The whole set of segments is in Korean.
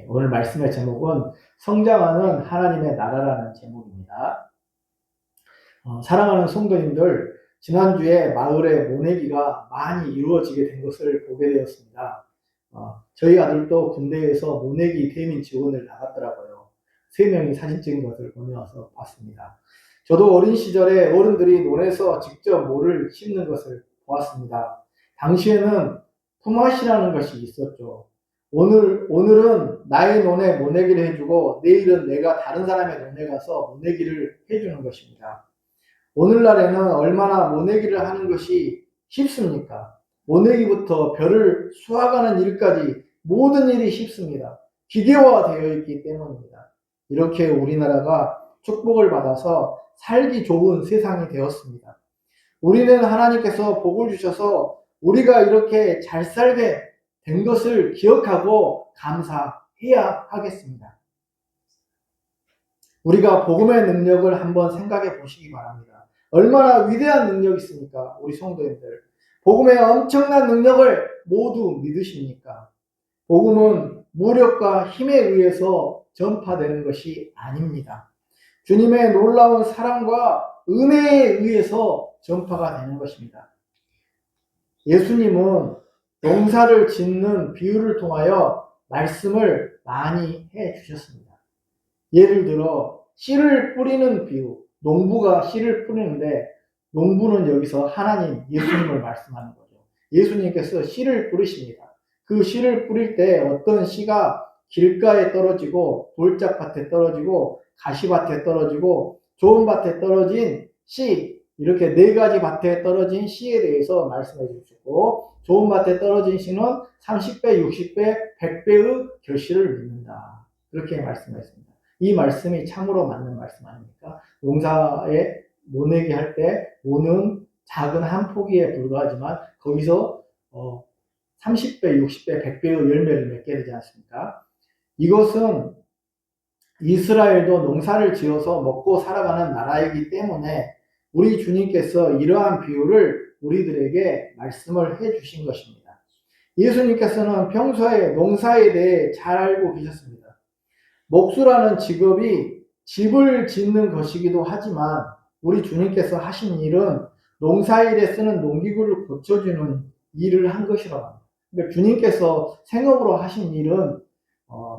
오늘 말씀의 제목은 성장하는 하나님의 나라라는 제목입니다. 사랑하는 성도님들, 지난주에 마을의 모내기가 많이 이루어지게 된 것을 보게 되었습니다. 저희 아들도 군대에서 모내기 대민 지원을 나갔더라고요. 3명이 사진 찍은 것을 보내와서 봤습니다. 저도 어린 시절에 어른들이 논에서 직접 모를 심는 것을 보았습니다. 당시에는 품앗이라는 것이 있었죠. 오늘은 나의 논에 모내기를 해주고 내일은 내가 다른 사람의 논에 가서 모내기를 해주는 것입니다. 오늘날에는 얼마나 모내기를 하는 것이 쉽습니까? 모내기부터 벼를 수확하는 일까지 모든 일이 쉽습니다. 기계화되어 있기 때문입니다. 이렇게 우리나라가 축복을 받아서 살기 좋은 세상이 되었습니다. 우리는 하나님께서 복을 주셔서 우리가 이렇게 잘 살게 된 것을 기억하고 감사해야 하겠습니다. 우리가 복음의 능력을 한번 생각해 보시기 바랍니다. 얼마나 위대한 능력이 있습니까? 우리 성도님들. 복음의 엄청난 능력을 모두 믿으십니까? 복음은 무력과 힘에 의해서 전파되는 것이 아닙니다. 주님의 놀라운 사랑과 은혜에 의해서 전파가 되는 것입니다. 예수님은 농사를 짓는 비유를 통하여 말씀을 많이 해 주셨습니다. 예를 들어 씨를 뿌리는 비유, 농부가 씨를 뿌리는데 농부는 여기서 하나님, 예수님을 말씀하는 거죠. 예수님께서 씨를 뿌리십니다. 그 씨를 뿌릴 때 어떤 씨가 길가에 떨어지고 돌짝밭에 떨어지고 가시밭에 떨어지고 좋은 밭에 떨어진 씨, 이렇게 4가지 밭에 떨어진 씨에 대해서 말씀해 주시고, 좋은 밭에 떨어진 씨는 30배, 60배, 100배의 결실을 맺는다. 그렇게 말씀하셨습니다. 이 말씀이 참으로 맞는 말씀 아닙니까? 농사에 모내기 할 때 모는 작은 한 포기에 불과하지만 거기서 30배, 60배, 100배의 열매를 맺게 되지 않습니까? 이것은 이스라엘도 농사를 지어서 먹고 살아가는 나라이기 때문에 우리 주님께서 이러한 비유를 우리들에게 말씀을 해 주신 것입니다. 예수님께서는 평소에 농사에 대해 잘 알고 계셨습니다. 목수라는 직업이 집을 짓는 것이기도 하지만 우리 주님께서 하신 일은 농사일에 쓰는 농기구를 고쳐주는 일을 한 것이라고 합니다. 그러니까 주님께서 생업으로 하신 일은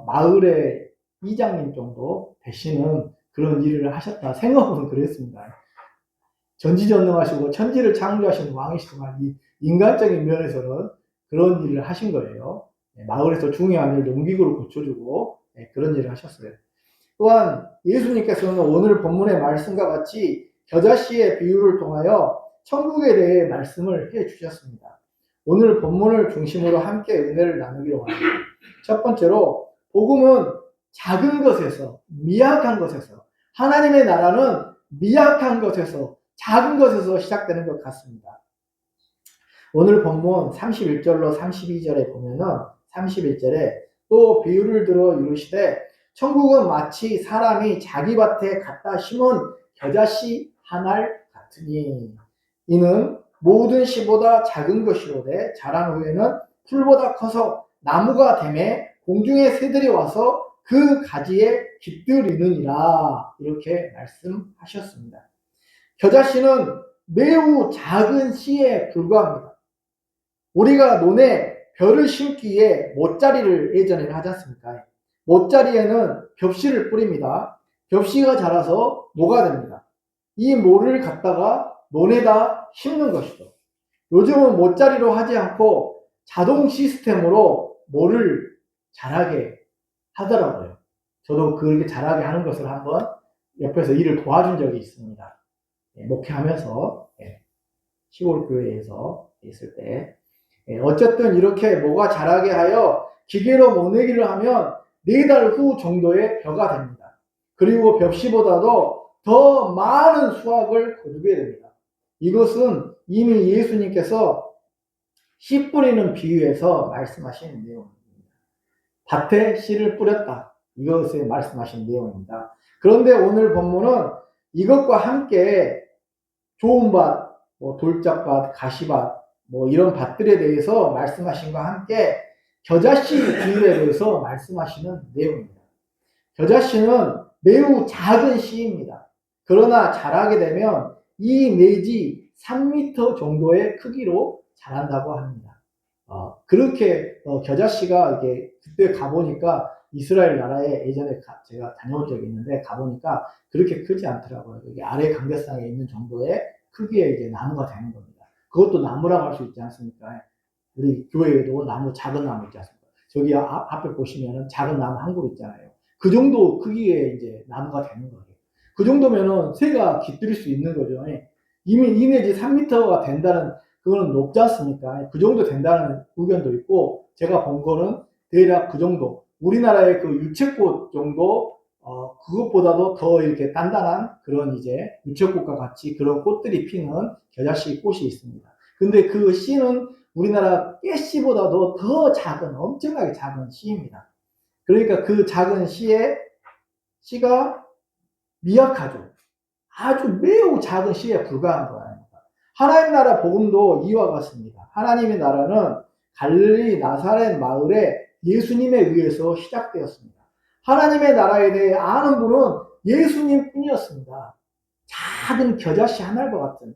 마을의 이장님 정도 되시는 그런 일을 하셨다. 생업은 그랬습니다. 전지전능하시고 천지를 창조하신 왕이시지만 이 인간적인 면에서는 그런 일을 하신 거예요. 마을에서 중요한 일, 농기구를 고쳐주고 그런 일을 하셨어요. 또한 예수님께서는 오늘 본문의 말씀과 같이 겨자씨의 비유를 통하여 천국에 대해 말씀을 해 주셨습니다. 오늘 본문을 중심으로 함께 은혜를 나누기로 합니다. 첫 번째로 복음은 작은 것에서, 미약한 것에서, 하나님의 나라는 미약한 것에서, 작은 것에서 시작되는 것 같습니다. 오늘 본문 31절로 32절에 보면은 31절에 또 비유를 들어 이르시되 천국은 마치 사람이 자기 밭에 갖다 심은 겨자씨 한 알 같으니 이는 모든 씨보다 작은 것이로되 자란 후에는 풀보다 커서 나무가 되매 공중의 새들이 와서 그 가지에 깃들이느니라. 이렇게 말씀하셨습니다. 겨자씨는 매우 작은 씨에 불과합니다. 우리가 논에 벼를 심기에 못자리를 예전에 하지 않습니까? 못자리에는 벽씨를 뿌립니다. 벽씨가 자라서 모가 됩니다. 이 모를 갖다가 논에다 심는 것이죠. 요즘은 못자리로 하지 않고 자동 시스템으로 모를 자라게 하더라고요. 저도 그렇게 자라게 하는 것을 한번 옆에서 일을 도와준 적이 있습니다. 목회하면서 시골 교회에서 있을 때 어쨌든 이렇게 모가 자라게 하여 기계로 모내기를 하면 4달 후 정도의 벼가 됩니다. 그리고 벽씨보다도 더 많은 수확을 거두게 됩니다. 이것은 이미 예수님께서 씨 뿌리는 비유에서 말씀하신 내용입니다. 밭에 씨를 뿌렸다. 이것에 말씀하신 내용입니다. 그런데 오늘 본문은 이것과 함께 좋은 밭, 돌짝밭, 가시밭, 이런 밭들에 대해서 말씀하신과 함께 겨자씨 비율에 대해서 말씀하시는 내용입니다. 겨자씨는 매우 작은 씨입니다. 그러나 자라게 되면 2 내지 3m 정도의 크기로 자란다고 합니다. 그렇게 겨자씨가 이게 그때 가보니까 이스라엘 나라에 예전에 제가 다녀온 적이 있는데 가보니까 그렇게 크지 않더라고요. 여기 아래 강대상에 있는 정도의 크기의 이제 나무가 되는 겁니다. 그것도 나무라고 할 수 있지 않습니까? 우리 교회에도 나무, 작은 나무 있지 않습니까? 저기 앞에 보시면은 작은 나무 한 그루 있잖아요. 그 정도 크기의 이제 나무가 되는 거예요. 그 정도면은 새가 깃들일 수 있는 거죠. 이미 2 내지 3m가 된다는, 그거는 높지 않습니까? 그 정도 된다는 의견도 있고, 제가 본 거는 대략 그 정도. 우리나라의 그 유채꽃 정도, 그것보다도 더 이렇게 단단한 그런 이제 유채꽃과 같이 그런 꽃들이 피는 겨자씨 꽃이 있습니다. 근데 그 씨는 우리나라 깨씨보다도 더 작은, 엄청나게 작은 씨입니다. 그러니까 그 작은 씨가 미약하죠. 아주 매우 작은 씨에 불과한 거예요. 하나님 나라 복음도 이와 같습니다. 하나님의 나라는 갈릴리 나사렛 마을에 예수님에 의해서 시작되었습니다. 하나님의 나라에 대해 아는 분은 예수님 뿐이었습니다. 작은 겨자씨 하나과 같은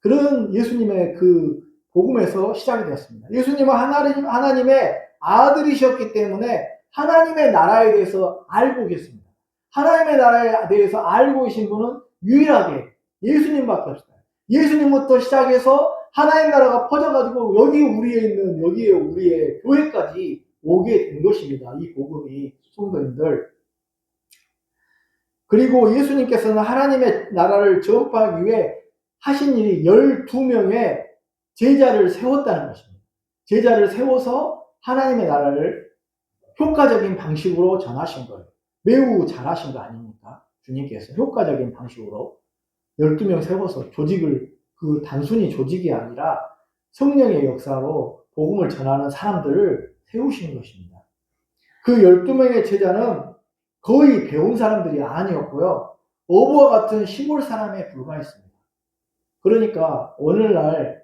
그런 예수님의 그 복음에서 시작이 되었습니다. 예수님은 하나님의 아들이셨기 때문에 하나님의 나라에 대해서 알고 계십니다. 하나님의 나라에 대해서 알고 계신 분은 유일하게 예수님밖에 없어요. 예수님부터 시작해서 하나님 나라가 퍼져가지고 여기에 우리의 교회까지 오게 된 것입니다. 이 복음이, 성도님들. 그리고 예수님께서는 하나님의 나라를 전파하기 위해 하신 일이 12명의 제자를 세웠다는 것입니다. 제자를 세워서 하나님의 나라를 효과적인 방식으로 전하신 거예요. 매우 잘하신 거 아닙니까? 주님께서 효과적인 방식으로 12명 세워서 조직을, 그 단순히 조직이 아니라 성령의 역사로 복음을 전하는 사람들을 세우신 것입니다. 그 12명의 제자는 거의 배운 사람들이 아니었고요. 어부와 같은 시골 사람에 불과했습니다. 그러니까 오늘날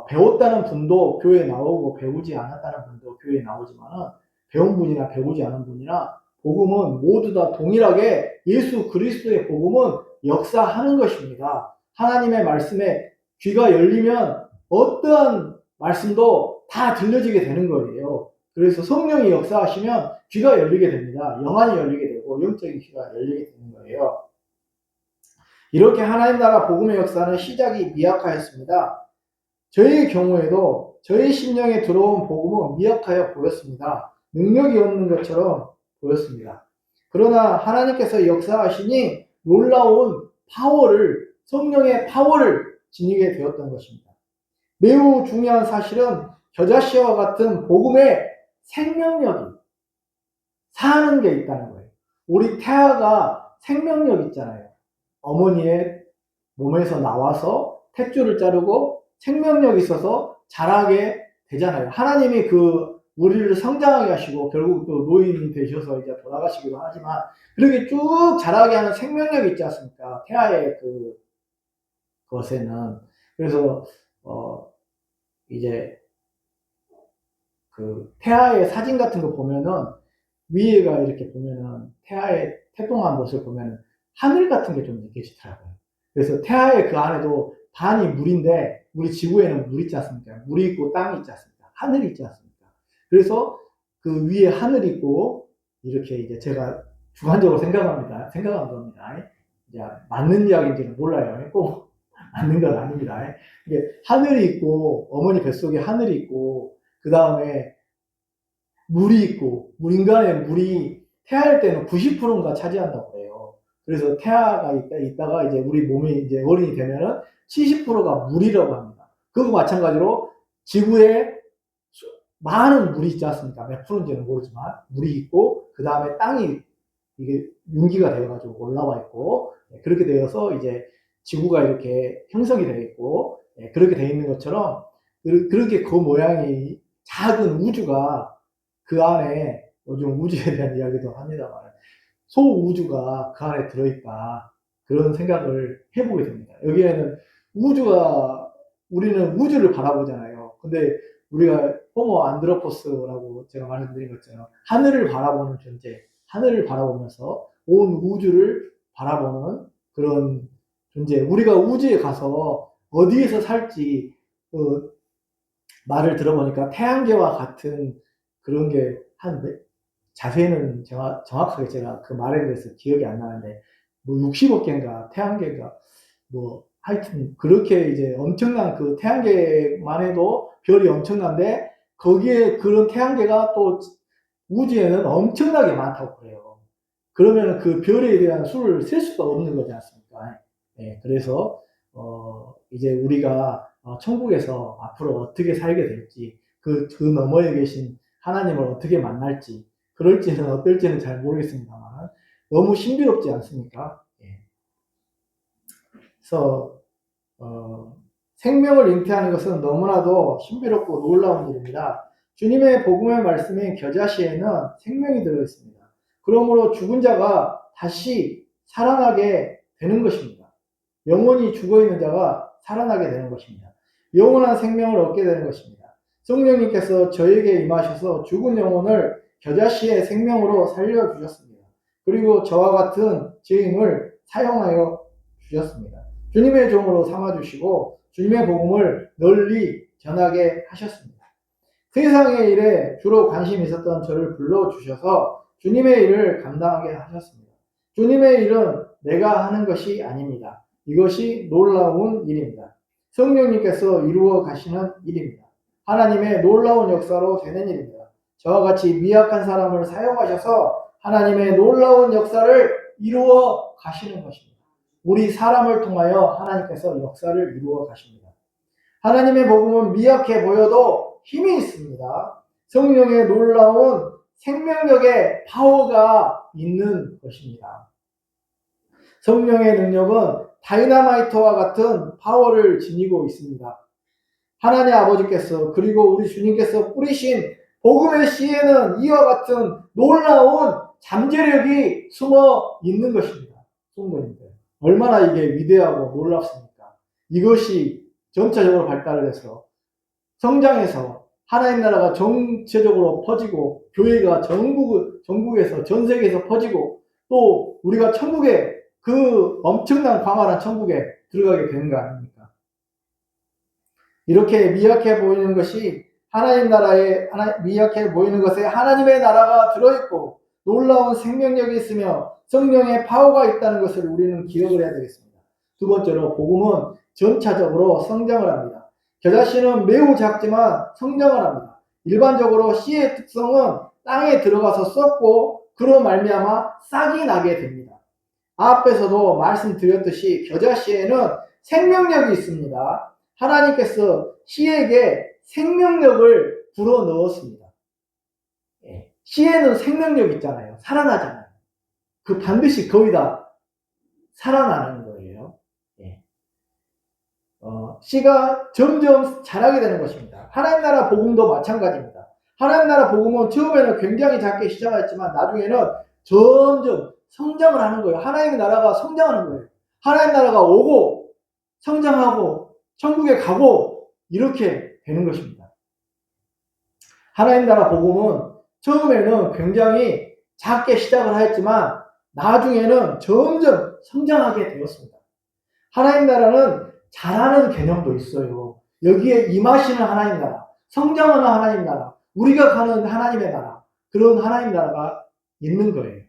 배웠다는 분도 교회에 나오고 배우지 않았다는 분도 교회에 나오지만 배운 분이나 배우지 않은 분이나 복음은 모두 다 동일하게 예수 그리스도의 복음은 역사하는 것입니다. 하나님의 말씀에 귀가 열리면 어떠한 말씀도 다 들려지게 되는 거예요. 그래서 성령이 역사하시면 귀가 열리게 됩니다. 영안이 열리게 되고 영적인 귀가 열리게 되는 거예요. 이렇게 하나님 나라 복음의 역사는 시작이 미약하였습니다. 저희의 경우에도 저희 심령에 들어온 복음은 미약하여 보였습니다. 능력이 없는 것처럼 보였습니다. 그러나 하나님께서 역사하시니 놀라운 성령의 파워를 지니게 되었던 것입니다. 매우 중요한 사실은 겨자씨와 같은 복음의 생명력이 사는 게 있다는 거예요. 우리 태아가 생명력 있잖아요. 어머니의 몸에서 나와서 탯줄을 자르고 생명력이 있어서 자라게 되잖아요. 하나님이 우리를 성장하게 하시고 결국 또 노인이 되셔서 이제 돌아가시기도 하지만 그렇게 쭉 자라게 하는 생명력이 있지 않습니까? 태아의 것에는. 그래서 이제 태아의 사진 같은 거 보면은 위에가 이렇게 보면은 태아의 태동한 모습을 보면은 하늘 같은 게 좀 느껴지더라고요. 그래서 태아의 그 안에도 반이 물인데 우리 지구에는 물 있지 않습니까? 물이 있고 땅이 있지 않습니까? 하늘이 있지 않습니까? 그래서 그 위에 하늘이 있고 이렇게 이제 제가 주관적으로 생각한 겁니다. 이제 맞는 이야기인지는 몰라요. 꼭 맞는 건 아닙니다. 이게 하늘이 있고 어머니 뱃속에 하늘이 있고 그 다음에 물이 있고 인간의 물이 태아일 때는 90%인가 차지한다고 해요. 그래서 태아가 있다가 이제 우리 몸이 이제 어른이 되면은 70%가 물이라고 합니다. 그거 마찬가지로 지구에 많은 물이 있지 않습니까? 몇 프로인지는 모르지만 물이 있고 그 다음에 땅이 이게 윤기가 되어가지고 올라와 있고 그렇게 되어서 이제 지구가 이렇게 형성이 되어 있고 그렇게 되어 있는 것처럼 그렇게 그 모양이 작은 우주가 그 안에 요즘 우주에 대한 이야기도 합니다만 소우주가 그 안에 들어있다 그런 생각을 해보게 됩니다. 여기에는 우리는 우주를 바라보잖아요. 근데 우리가 호모 안드로포스라고 제가 말씀드린 것처럼 하늘을 바라보는 존재, 하늘을 바라보면서 온 우주를 바라보는 그런 존재. 우리가 우주에 가서 어디에서 살지 말을 들어보니까 태양계와 같은 그런 게 자세히는 정확하게 제가 그 말에 대해서 기억이 안 나는데 뭐 60억 개인가 태양계가 뭐 하여튼 그렇게 이제 엄청난 그 태양계만 해도 별이 엄청난데 거기에 그런 태양계가 또 우주에는 엄청나게 많다고 그래요. 그러면 그 별에 대한 수를 셀 수가 없는 거지 않습니까? 네, 그래서 이제 우리가 천국에서 앞으로 어떻게 살게 될지 그 너머에 계신 하나님을 어떻게 만날지 그럴지는 어떨지는 잘 모르겠습니다만 너무 신비롭지 않습니까? 예. 그래서 생명을 잉태하는 것은 너무나도 신비롭고 놀라운 일입니다. 주님의 복음의 말씀인 겨자씨에는 생명이 들어있습니다. 그러므로 죽은 자가 다시 살아나게 되는 것입니다. 영원히 죽어있는 자가 살아나게 되는 것입니다. 영원한 생명을 얻게 되는 것입니다. 성령님께서 저에게 임하셔서 죽은 영혼을 겨자씨의 생명으로 살려주셨습니다. 그리고 저와 같은 죄인을 사용하여 주셨습니다. 주님의 종으로 삼아주시고 주님의 복음을 널리 전하게 하셨습니다. 세상의 일에 주로 관심이 있었던 저를 불러주셔서 주님의 일을 감당하게 하셨습니다. 주님의 일은 내가 하는 것이 아닙니다. 이것이 놀라운 일입니다. 성령님께서 이루어 가시는 일입니다. 하나님의 놀라운 역사로 되는 일입니다. 저와 같이 미약한 사람을 사용하셔서 하나님의 놀라운 역사를 이루어 가시는 것입니다. 우리 사람을 통하여 하나님께서 역사를 이루어 가십니다. 하나님의 복음은 미약해 보여도 힘이 있습니다. 성령의 놀라운 생명력의 파워가 있는 것입니다. 성령의 능력은 다이너마이트와 같은 파워를 지니고 있습니다. 하나님 아버지께서 그리고 우리 주님께서 뿌리신 복음의 씨에는 이와 같은 놀라운 잠재력이 숨어 있는 것입니다. 성도님들, 얼마나 이게 위대하고 놀랍습니까? 이것이 전체적으로 발달을 해서 성장해서 하나님 나라가 전체적으로 퍼지고 교회가 전국에서 전 세계에서 퍼지고 또 우리가 천국에 그 엄청난 광활한 천국에 들어가게 되는 거 아닙니까? 이렇게 미약해 보이는 것이 미약해 보이는 것에 하나님의 나라가 들어있고 놀라운 생명력이 있으며 성령의 파워가 있다는 것을 우리는 기억을 해야 되겠습니다. 두 번째로 복음은 전차적으로 성장을 합니다. 겨자씨는 매우 작지만 성장을 합니다. 일반적으로 씨의 특성은 땅에 들어가서 썩고 그로 말미암아 싹이 나게 됩니다. 앞에서도 말씀드렸듯이 겨자씨에는 생명력이 있습니다. 하나님께서 씨에게 생명력을 불어넣었습니다. 씨에는 생명력 있잖아요. 살아나잖아요. 그 반드시 거의 다 살아나는 거예요. 씨가 점점 자라게 되는 것입니다. 하나님 나라 복음도 마찬가지입니다. 하나님 나라 복음은 처음에는 굉장히 작게 시작했지만 나중에는 점점 성장을 하는 거예요. 하나님의 나라가 성장하는 거예요. 하나님 나라가 오고 성장하고 천국에 가고 이렇게 되는 것입니다. 하나님 나라 복음은 처음에는 굉장히 작게 시작을 하였지만 나중에는 점점 성장하게 되었습니다. 하나님 나라는 자라는 개념도 있어요. 여기에 임하시는 하나님 나라, 성장하는 하나님 나라, 우리가 가는 하나님의 나라, 그런 하나님 나라가 있는 거예요.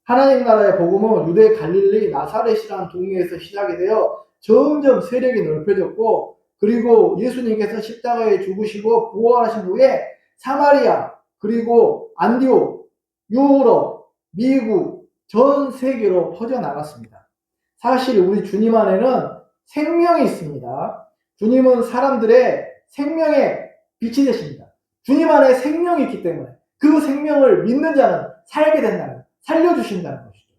하나님 나라의 복음은 유대 갈릴리 나사렛이라는 동네에서 시작이 되어 점점 세력이 넓혀졌고 그리고 예수님께서 십자가에 죽으시고 부활하신 후에 사마리아 그리고 안디옥, 유럽, 미국 전 세계로 퍼져나갔습니다. 사실 우리 주님 안에는 생명이 있습니다. 주님은 사람들의 생명의 빛이 되십니다. 주님 안에 생명이 있기 때문에 그 생명을 믿는 자는 살게 된다는 살려주신다는 것이죠.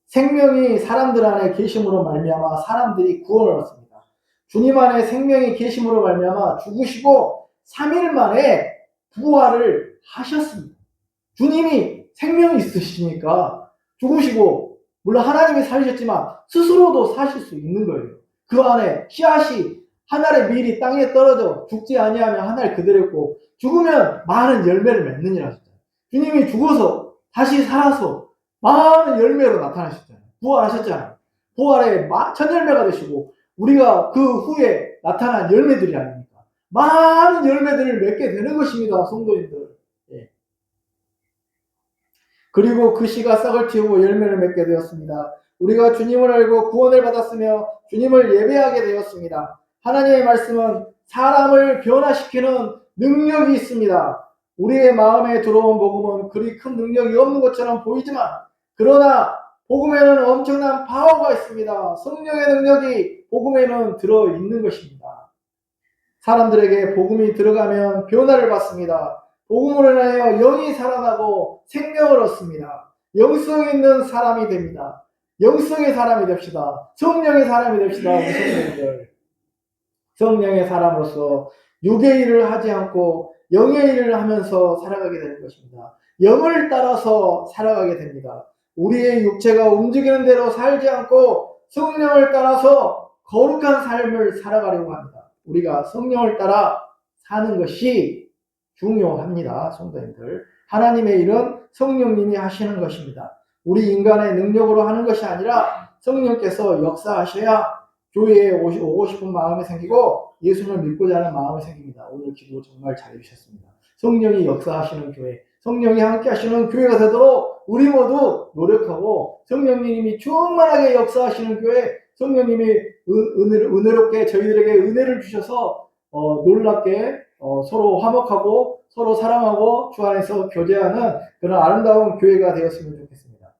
생명이 사람들 안에 계심으로 말미암아 사람들이 구원을 얻습니다. 주님 안에 생명이 계심으로 말미암아 죽으시고 3일 만에 부활을 하셨습니다. 주님이 생명이 있으시니까 죽으시고 물론 하나님이 살리셨지만 스스로도 사실 수 있는 거예요. 그 안에 씨앗이 한 알의 밀이 땅에 떨어져 죽지 아니하면 한 알 그대로 있고 죽으면 많은 열매를 맺느니라 하셨잖아요. 주님이 죽어서 다시 살아서 많은 열매로 나타나셨잖아요. 부활하셨잖아요. 부활에 천 열매가 되시고 우리가 그 후에 나타난 열매들이 아닙니까? 많은 열매들을 맺게 되는 것입니다. 성도님들. 예. 그리고 그 씨가 싹을 틔우고 열매를 맺게 되었습니다. 우리가 주님을 알고 구원을 받았으며 주님을 예배하게 되었습니다. 하나님의 말씀은 사람을 변화시키는 능력이 있습니다. 우리의 마음에 들어온 복음은 그리 큰 능력이 없는 것처럼 보이지만 그러나 복음에는 엄청난 파워가 있습니다. 성령의 능력이 복음에는 들어있는 것입니다. 사람들에게 복음이 들어가면 변화를 받습니다. 복음으로 인하여 영이 살아나고 생명을 얻습니다. 영성 있는 사람이 됩니다. 영성의 사람이 됩시다. 성령의 사람이 됩시다. 우리 성도님들. 성령의 사람으로서 육의 일을 하지 않고 영의 일을 하면서 살아가게 되는 것입니다. 영을 따라서 살아가게 됩니다. 우리의 육체가 움직이는 대로 살지 않고 성령을 따라서 거룩한 삶을 살아가려고 합니다. 우리가 성령을 따라 사는 것이 중요합니다. 성도님들. 하나님의 일은 성령님이 하시는 것입니다. 우리 인간의 능력으로 하는 것이 아니라 성령께서 역사하셔야 교회에 오고 싶은 마음이 생기고 예수를 믿고자 하는 마음이 생깁니다. 오늘 기도 정말 잘해주셨습니다. 성령이 역사하시는 교회, 성령이 함께 하시는 교회가 되도록 우리 모두 노력하고 성령님이 충만하게 역사하시는 교회, 성령님이 은혜롭게 저희들에게 은혜를 주셔서 놀랍게 서로 화목하고 서로 사랑하고 주 안에서 교제하는 그런 아름다운 교회가 되었으면 좋겠습니다.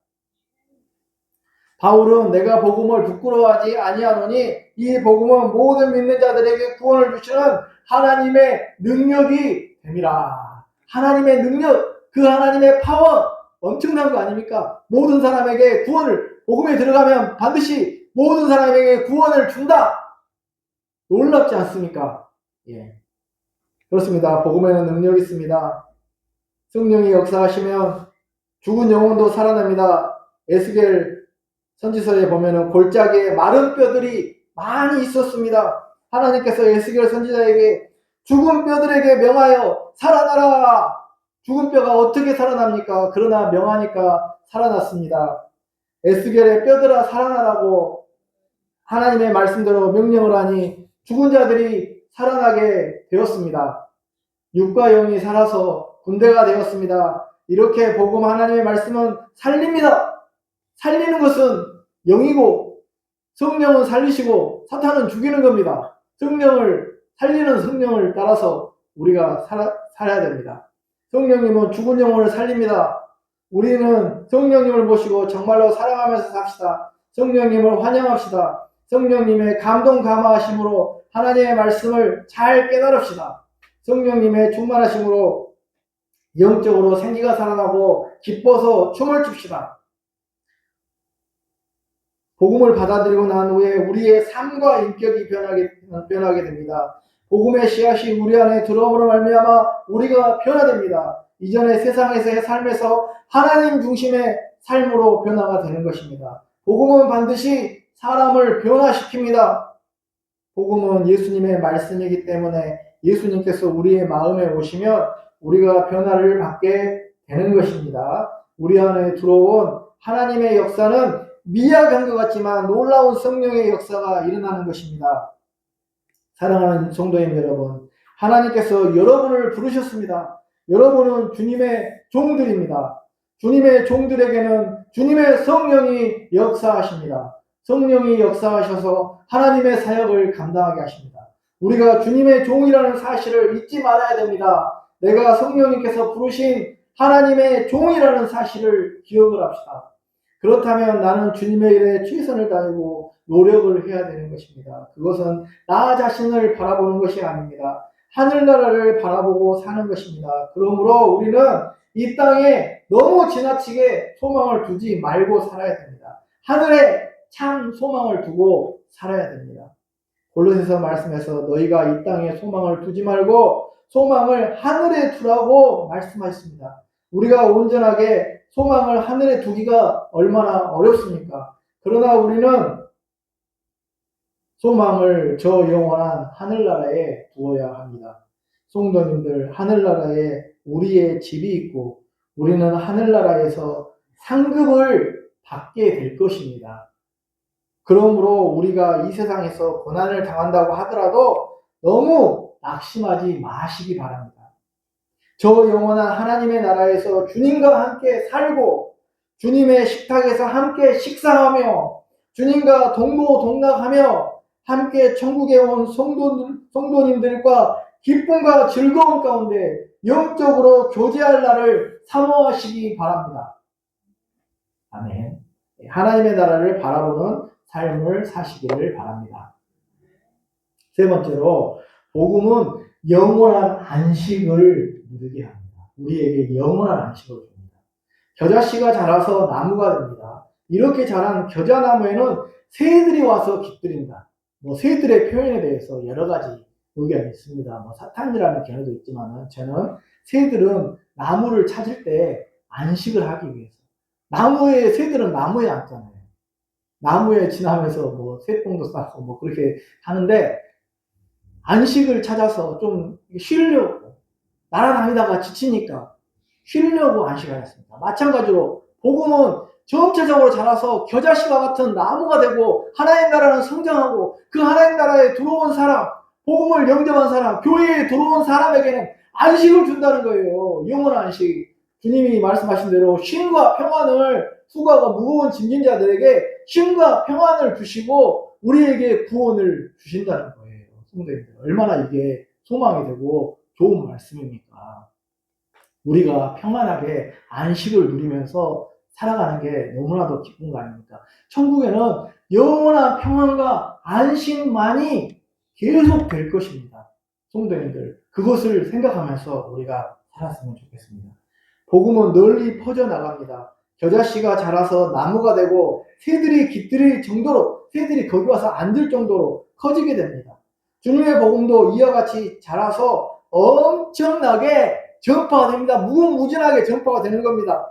바울은 내가 복음을 부끄러워하지 아니하노니 이 복음은 모든 믿는 자들에게 구원을 주시는 하나님의 능력이 됨이라. 하나님의 능력, 그 하나님의 파워 엄청난 거 아닙니까? 모든 사람에게 구원을, 복음에 들어가면 반드시 모든 사람에게 구원을 준다. 놀랍지 않습니까? 예. 그렇습니다. 복음에는 능력이 있습니다. 성령이 역사하시면 죽은 영혼도 살아납니다. 에스겔 선지서에 보면은 골짜기에 마른 뼈들이 많이 있었습니다. 하나님께서 에스겔 선지자에게 죽은 뼈들에게 명하여 살아나라. 죽은 뼈가 어떻게 살아납니까? 그러나 명하니까 살아났습니다. 에스겔의 뼈들아 살아나라고 하나님의 말씀대로 명령을 하니 죽은 자들이 살아나게 되었습니다. 육과 영이 살아서 군대가 되었습니다. 이렇게 복음 하나님의 말씀은 살립니다. 살리는 것은 영이고 성령은 살리시고 사탄은 죽이는 겁니다. 성령을 살리는 성령을 따라서 우리가 살아야 됩니다. 성령님은 죽은 영혼을 살립니다. 우리는 성령님을 모시고 정말로 사랑하면서 삽시다. 성령님을 환영합시다. 성령님의 감동 감화하심으로 하나님의 말씀을 잘 깨달읍시다. 성령님의 충만하심으로 영적으로 생기가 살아나고 기뻐서 춤을 춥시다. 복음을 받아들이고 난 후에 우리의 삶과 인격이 변하게 됩니다. 복음의 씨앗이 우리 안에 들어옴으로 말미암아 우리가 변화됩니다. 이전의 세상에서의 삶에서 하나님 중심의 삶으로 변화가 되는 것입니다. 복음은 반드시 사람을 변화시킵니다. 복음은 예수님의 말씀이기 때문에 예수님께서 우리의 마음에 오시면 우리가 변화를 받게 되는 것입니다. 우리 안에 들어온 하나님의 역사는 미약한 것 같지만 놀라운 성령의 역사가 일어나는 것입니다. 사랑하는 성도님 여러분, 하나님께서 여러분을 부르셨습니다. 여러분은 주님의 종들입니다. 주님의 종들에게는 주님의 성령이 역사하십니다. 성령이 역사하셔서 하나님의 사역을 감당하게 하십니다. 우리가 주님의 종이라는 사실을 잊지 말아야 됩니다. 내가 성령님께서 부르신 하나님의 종이라는 사실을 기억을 합시다. 그렇다면 나는 주님의 일에 최선을 다하고 노력을 해야 되는 것입니다. 그것은 나 자신을 바라보는 것이 아닙니다. 하늘나라를 바라보고 사는 것입니다. 그러므로 우리는 이 땅에 너무 지나치게 소망을 두지 말고 살아야 됩니다. 하늘에 참 소망을 두고 살아야 됩니다. 골로새서 말씀에서 너희가 이 땅에 소망을 두지 말고 소망을 하늘에 두라고 말씀하셨습니다. 우리가 온전하게 소망을 하늘에 두기가 얼마나 어렵습니까? 그러나 우리는 소망을 저 영원한 하늘나라에 두어야 합니다. 성도님들, 하늘나라에 우리의 집이 있고 우리는 하늘나라에서 상급을 받게 될 것입니다. 그러므로 우리가 이 세상에서 고난을 당한다고 하더라도 너무 낙심하지 마시기 바랍니다. 저 영원한 하나님의 나라에서 주님과 함께 살고 주님의 식탁에서 함께 식사하며 주님과 동고동락하며 함께 천국에 온 성도님들과 기쁨과 즐거움 가운데 영적으로 교제할 날을 사모하시기 바랍니다. 아멘. 하나님의 나라를 바라보는 삶을 사시기를 바랍니다. 세 번째로 복음은 영원한 안식을 누리게 합니다. 우리에게 영원한 안식을 줍니다. 겨자씨가 자라서 나무가 됩니다. 이렇게 자란 겨자나무에는 새들이 와서 깃들인다. 새들의 표현에 대해서 여러 가지 의견이 있습니다. 사탄이라는 견해도 있지만 저는 새들은 나무를 찾을 때 안식을 하기 위해서 새들은 나무에 앉잖아요. 나무에 지나면서 새똥도 싸고 그렇게 하는데 안식을 찾아서 좀 쉬려고 날아다니다가 지치니까 쉬려고 안식하였습니다. 마찬가지로 복음은 전체적으로 자라서 겨자씨와 같은 나무가 되고 하나님 나라는 성장하고 그 하나님 나라에 들어온 사람, 복음을 영접한 사람, 교회에 들어온 사람에게는 안식을 준다는 거예요. 영원한 안식. 주님이 말씀하신 대로 쉼과 평안을 수고하고 무거운 짐진 자들에게 쉼과 평안을 주시고 우리에게 구원을 주신다는 거예요. 성도님들, 얼마나 이게 소망이 되고 좋은 말씀입니까? 우리가 평안하게 안식을 누리면서 살아가는 게 너무나도 기쁜 거 아닙니까? 천국에는 영원한 평안과 안식만이 계속 될 것입니다. 성도님들, 그것을 생각하면서 우리가 살았으면 좋겠습니다. 복음은 널리 퍼져나갑니다. 겨자씨가 자라서 나무가 되고 새들이 깃들일 정도로, 새들이 거기 와서 앉을 정도로 커지게 됩니다. 주님의 복음도 이와 같이 자라서 엄청나게 전파가 됩니다. 무궁무진하게 전파가 되는 겁니다.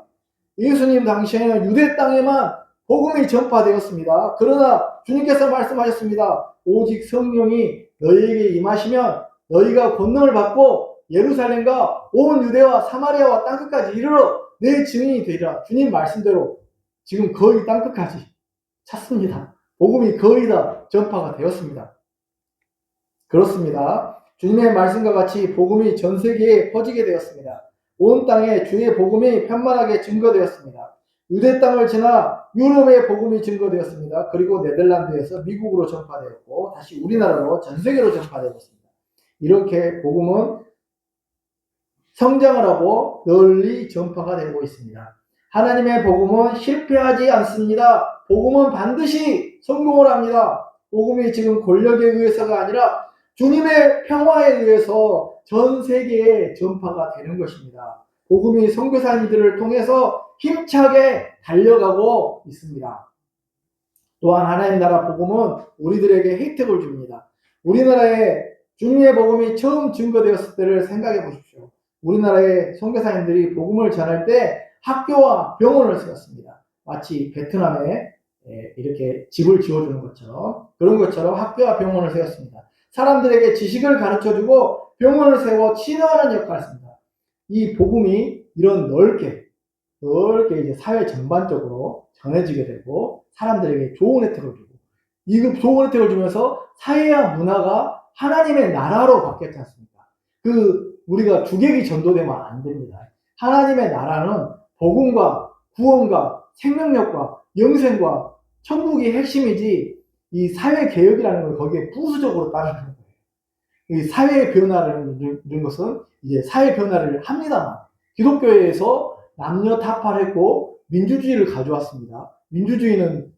예수님 당시에는 유대 땅에만 복음이 전파되었습니다. 그러나 주님께서 말씀하셨습니다. 오직 성령이 너희에게 임하시면 너희가 권능을 받고 예루살렘과 온 유대와 사마리아와 땅끝까지 이르러 내 증인이 되리라. 주님 말씀대로 지금 거의 땅끝까지 찼습니다. 복음이 거의 다 전파가 되었습니다. 그렇습니다. 주님의 말씀과 같이 복음이 전 세계에 퍼지게 되었습니다. 온 땅에 주의 복음이 편만하게 증거되었습니다. 유대 땅을 지나 유럽의 복음이 증거되었습니다. 그리고 네덜란드에서 미국으로 전파되었고 다시 우리나라로 전 세계로 전파되고 있습니다. 이렇게 복음은 성장을 하고 널리 전파가 되고 있습니다. 하나님의 복음은 실패하지 않습니다. 복음은 반드시 성공을 합니다. 복음이 지금 권력에 의해서가 아니라 주님의 평화에 의해서 전 세계에 전파가 되는 것입니다. 복음이 선교사님들을 통해서 힘차게 달려가고 있습니다. 또한 하나님 나라 복음은 우리들에게 혜택을 줍니다. 우리나라에 주님의 복음이 처음 증거되었을 때를 생각해 보십시오. 우리나라의 선교사님들이 복음을 전할 때 학교와 병원을 세웠습니다. 마치 베트남에 이렇게 집을 지어주는 것처럼 그런 것처럼 학교와 병원을 세웠습니다. 사람들에게 지식을 가르쳐주고 병원을 세워 치료하는 역할을 했습니다. 이 복음이 이런 넓게 이제 사회 전반적으로 전해지게 되고 사람들에게 좋은 혜택을 주고 이 좋은 혜택을 주면서 사회와 문화가 하나님의 나라로 바뀌었지 않습니까? 우리가 주객이 전도되면 안 됩니다. 하나님의 나라는 복음과 구원과 생명력과 영생과 천국이 핵심이지 이 사회개혁이라는 걸 거기에 부수적으로 따르는 거예요. 이 사회 변화라는 것은 이제 사회 변화를 합니다만 기독교에서 남녀 타파했고 민주주의를 가져왔습니다. 민주주의는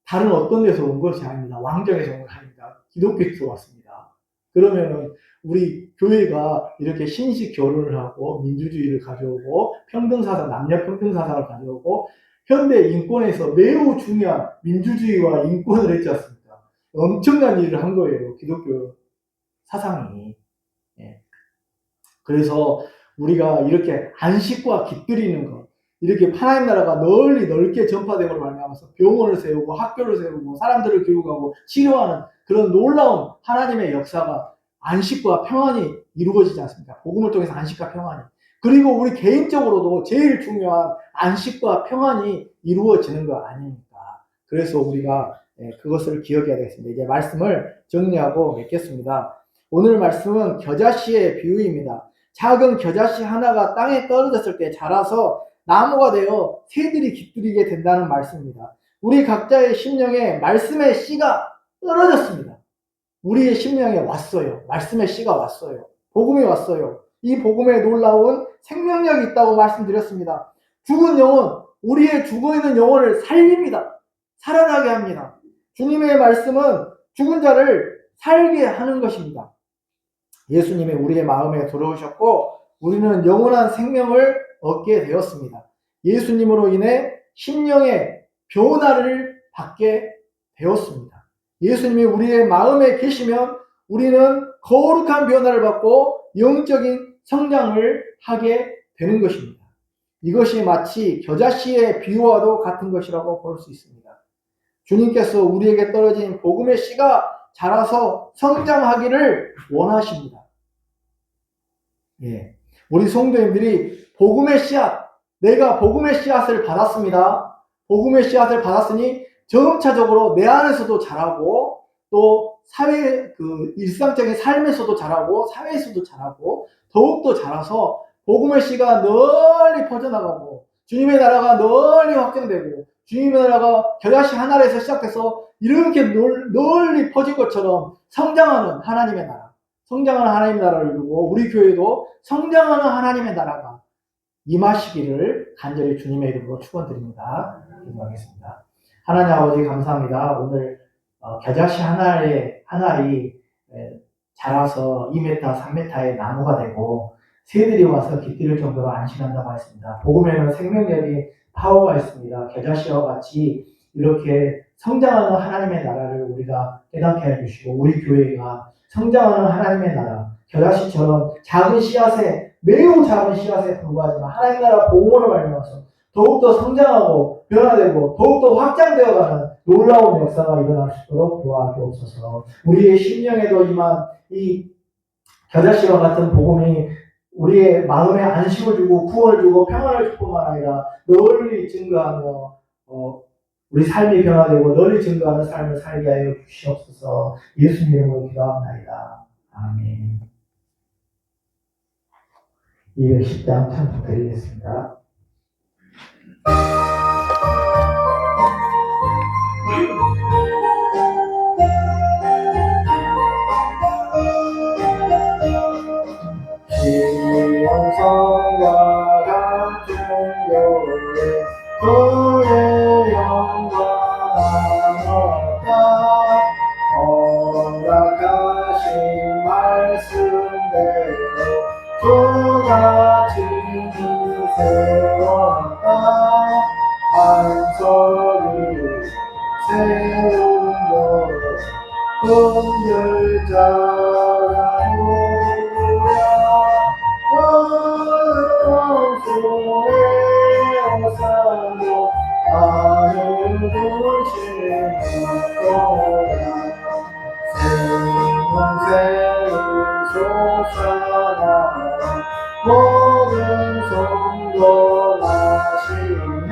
다른 어떤 데서 온 것이 아닙니다. 왕정에서 온 것이 아닙니다. 기독교에서 왔습니다. 그러면은 우리 교회가 이렇게 신식 결혼을 하고 민주주의를 가져오고 평등사상, 남녀 평등사상을 가져오고 현대 인권에서 매우 중요한 민주주의와 인권을 했지 않습니까? 엄청난 일을 한 거예요. 기독교 사상이. 그래서 우리가 이렇게 안식과 깃들이는 것, 이렇게 하나님 나라가 넓게 전파됨으로 말미암아서 병원을 세우고 학교를 세우고 사람들을 교육하고 치료하는 그런 놀라운 하나님의 역사가 안식과 평안이 이루어지지 않습니까? 복음을 통해서 안식과 평안이. 그리고 우리 개인적으로도 제일 중요한 안식과 평안이 이루어지는 거 아닙니까? 그래서 우리가 그것을 기억해야 되겠습니다. 이제 말씀을 정리하고 맺겠습니다. 오늘 말씀은 겨자씨의 비유입니다. 작은 겨자씨 하나가 땅에 떨어졌을 때 자라서 나무가 되어 새들이 깃들이게 된다는 말씀입니다. 우리 각자의 심령에 말씀의 씨가 떨어졌습니다. 우리의 심령에 왔어요. 말씀의 씨가 왔어요. 복음이 왔어요. 이 복음에 놀라운 생명력이 있다고 말씀드렸습니다. 죽은 영혼, 우리의 죽어있는 영혼을 살립니다. 살아나게 합니다. 주님의 말씀은 죽은 자를 살게 하는 것입니다. 예수님이 우리의 마음에 들어오셨고 우리는 영원한 생명을 얻게 되었습니다. 예수님으로 인해 심령의 변화를 받게 되었습니다. 예수님이 우리의 마음에 계시면 우리는 거룩한 변화를 받고 영적인 성장을 하게 되는 것입니다. 이것이 마치 겨자씨의 비유와도 같은 것이라고 볼 수 있습니다. 주님께서 우리에게 떨어진 복음의 씨가 자라서 성장하기를 원하십니다. 예. 우리 성도님들이 복음의 씨앗, 내가 복음의 씨앗을 받았습니다. 복음의 씨앗을 받았으니 점차적으로 내 안에서도 자라고 또 사회 일상적인 삶에서도 자라고 사회에서도 자라고 더욱더 자라서 복음의 씨가 널리 퍼져나가고 주님의 나라가 널리 확장되고 주님의 나라가 겨자씨 하나에서 시작해서 이렇게 널리 퍼진 것처럼 성장하는 하나님의 나라, 성장하는 하나님의 나라를 이루고 우리 교회도 성장하는 하나님의 나라가 임하시기를 간절히 주님의 이름으로 축원드립니다. 기도하겠습니다. 하나님 아버지 감사합니다. 오늘 겨자씨 하나이 자라서 2m, 3m의 나무가 되고 새들이 와서 깃들일 정도로 안식한다고 했습니다. 복음에는 생명력이 파워가 있습니다. 겨자씨와 같이 이렇게 성장하는 하나님의 나라를 우리가 깨닫게 해주시고 우리 교회가 성장하는 하나님의 나라, 겨자씨처럼 작은 씨앗에 매우 작은 씨앗에 불과하지만 하나님 나라 복음으로 말미암아서 더욱더 성장하고 변화되고 더욱더 확장되어가는 놀라운 역사가 일어날 수 있도록 도와주옵소서. 우리의 심령에도 임한 이 겨자씨와 같은 복음이 우리의 마음에 안식을 주고 구원을 주고 평안을 줄 뿐만 아니라 널리 증거하며 우리 삶이 변화되고 널리 증거하는 삶을 살게 하여 주시옵소서. 예수님 이름으로 기도합니다. 아멘. 210장 찬송 드리겠습니다. 지원성과 같은 교회 그의 영광하노라. 허락하신 말씀대로 주같이 세웠다. 한소리 세우며 흔들자라. 오사로 하늘 생명새를 솟아나 모든 성도 나시니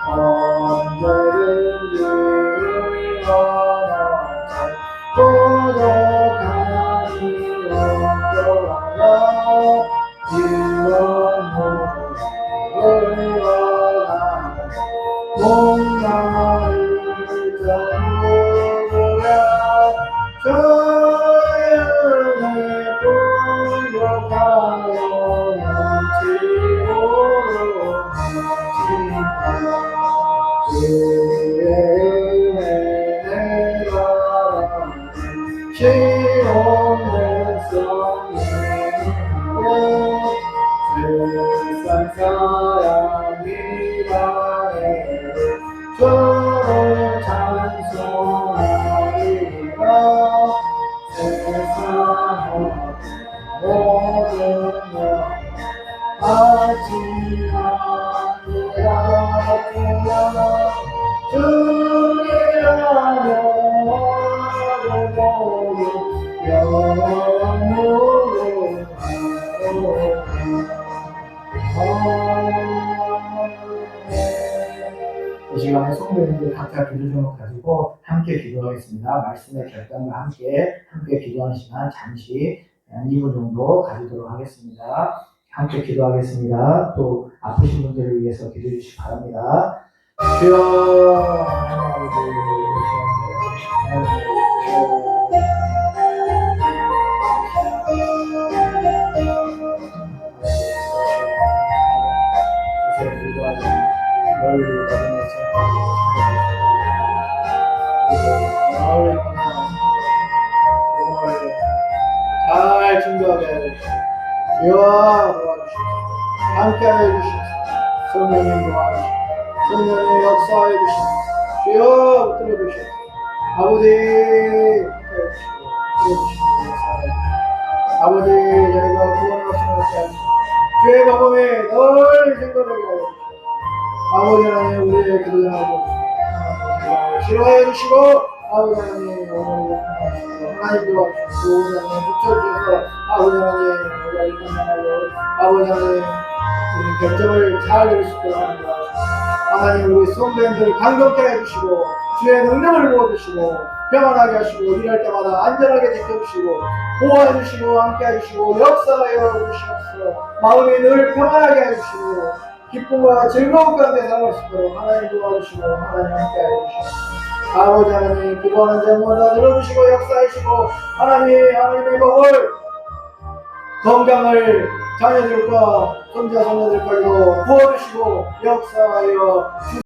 언제든지 일어나자 고독하니 언제나 목마를 전부야 주의 불력하여 넘치도록 주의 은혜 내가 시온의 성령으로 세상 사람이라 주를 찬송하리라. 세상 모든 영 아지하니라. 주의 하여 이 시간에 성도님들 각자 기도 제목 가지고 함께 기도하겠습니다. 말씀의 결단과 함께 기도하는 시간 잠시 2분 정도 가지도록 하겠습니다. 함께 기도하겠습니다. 또 아프신 분들을 위해서 기도해 주시기 바랍니다. 주여 잘 증거하게 해주시옵소서. 주여 도와주시옵소서. 함께하여 주시옵소서. 성령님 도와주시옵소서. 성령님 역사해 주시옵소서. 주여 붙들어 주시옵소서. 아버지 함께해 주시고 붙들어 주시고 역사해 주시옵소서. 아버지 저희가 구원을 없이 하시옵소서. 주의 복음에 늘 증거되게 하여 주시옵소서. 아버지 하나님 우리의 기도를 하고 치료하여 주시고 아버지 하나님 오늘 하나님 도와주시고 하나님 붙여주셔서 아버지 하나님 우리가 일만하고 아버지 하나님 우리 결정을 잘 내릴 수 있도록 합니다. 하나님 우리 성도님들을 강건케 해주시고 주의 능력을 부어주시고 평안하게 하시고 일할 때마다 안전하게 지켜주시고 보호해주시고 함께해주시고 역사하여 주시옵소서. 마음이 늘 평안하게 해주시고 기쁨과 즐거움 가운데 살아갈 수 있도록 하나님 도와주시고 하나님 함께하여 주시옵소서. 아버지 하나님 기도하는 자마다 들어주시고 역사하시고 하나님의 복을 건강을 자녀들과 손자 손녀들까지도 부어주시고 역사하여